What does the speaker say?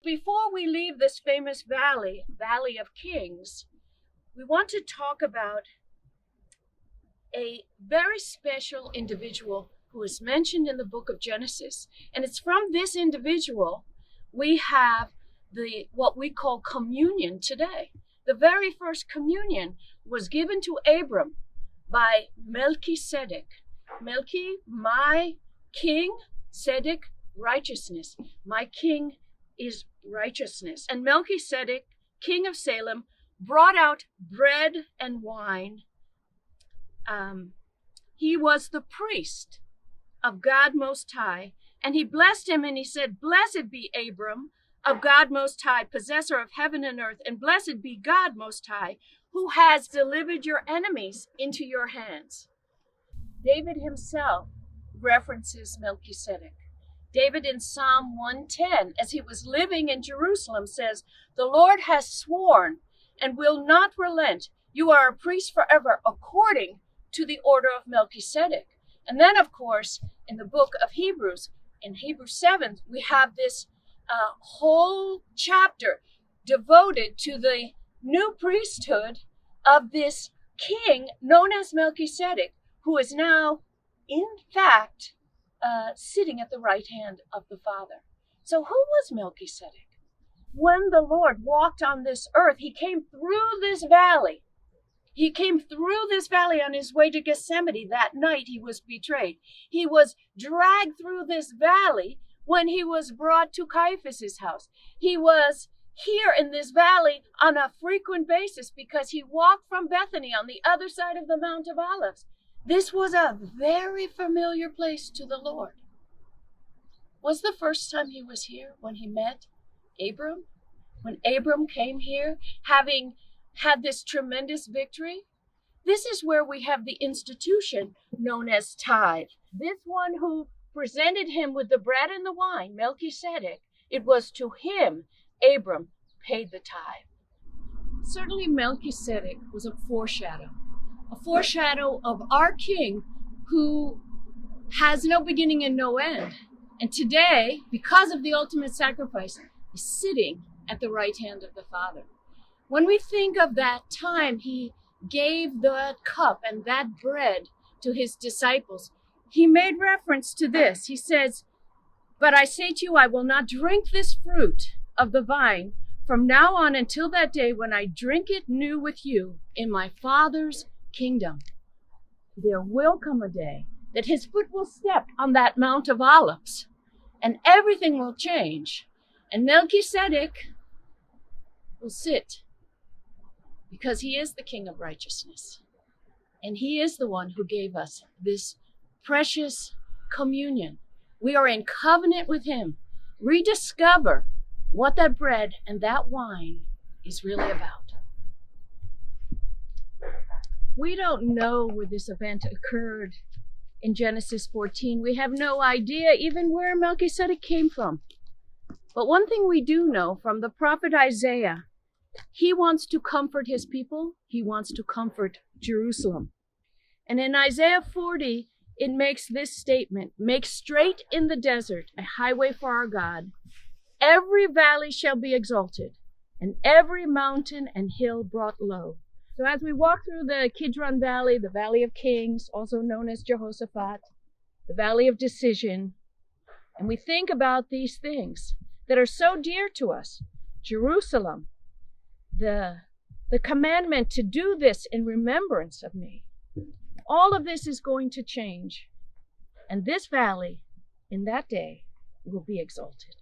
Before we leave this famous valley, Valley of Kings, we want to talk about a very special individual who is mentioned in the book of Genesis. And it's from this individual we have what we call communion today. The very first communion was given to Abram by Melchizedek. Melchi, my king, Sedek, righteousness. My king is righteousness. And Melchizedek, king of Salem, brought out bread and wine. He was the priest of God Most High, and he blessed him and he said, "Blessed be Abram of God Most High, possessor of heaven and earth, and blessed be God Most High, who has delivered your enemies into your hands." David himself references Melchizedek. David in Psalm 110, as he was living in Jerusalem, says, "The Lord has sworn and will not relent. You are a priest forever, according to the order of Melchizedek." And then, of course, in the book of Hebrews, in Hebrews 7, we have this whole chapter devoted to the new priesthood of this king known as Melchizedek, who is now, in fact, sitting at the right hand of the Father. So who was Melchizedek? When the Lord walked on this earth, he came through this valley. He came through this valley on his way to Gethsemane that night he was betrayed. He was dragged through this valley when he was brought to Caiaphas' house. He was here in this valley on a frequent basis because he walked from Bethany on the other side of the Mount of Olives. This was a very familiar place to the Lord. Was the first time he was here when he met Abram? When Abram came here, having had this tremendous victory? This is where we have the institution known as tithe. This one who presented him with the bread and the wine, Melchizedek, it was to him Abram paid the tithe. Certainly Melchizedek was a foreshadow of our King who has no beginning and no end. And today, because of the ultimate sacrifice, is sitting at the right hand of the Father. When we think of that time he gave that cup and that bread to his disciples, he made reference to this. He says, "But I say to you, I will not drink this fruit of the vine from now on until that day when I drink it new with you in my Father's kingdom." There will come a day that his foot will step on that Mount of Olives and everything will change. And Melchizedek will sit because he is the King of righteousness. And he is the one who gave us this precious communion. We are in covenant with him. Rediscover what that bread and that wine is really about. We don't know where this event occurred in Genesis 14. We have no idea even where Melchizedek came from. But one thing we do know from the prophet Isaiah, he wants to comfort his people. He wants to comfort Jerusalem. And in Isaiah 40, it makes this statement: "Make straight in the desert a highway for our God. Every valley shall be exalted, and every mountain and hill brought low." So as we walk through the Kidron Valley, the Valley of Kings, also known as Jehoshaphat, the Valley of Decision, and we think about these things that are so dear to us, Jerusalem, the commandment to do this in remembrance of me. All of this is going to change, and this valley in that day will be exalted.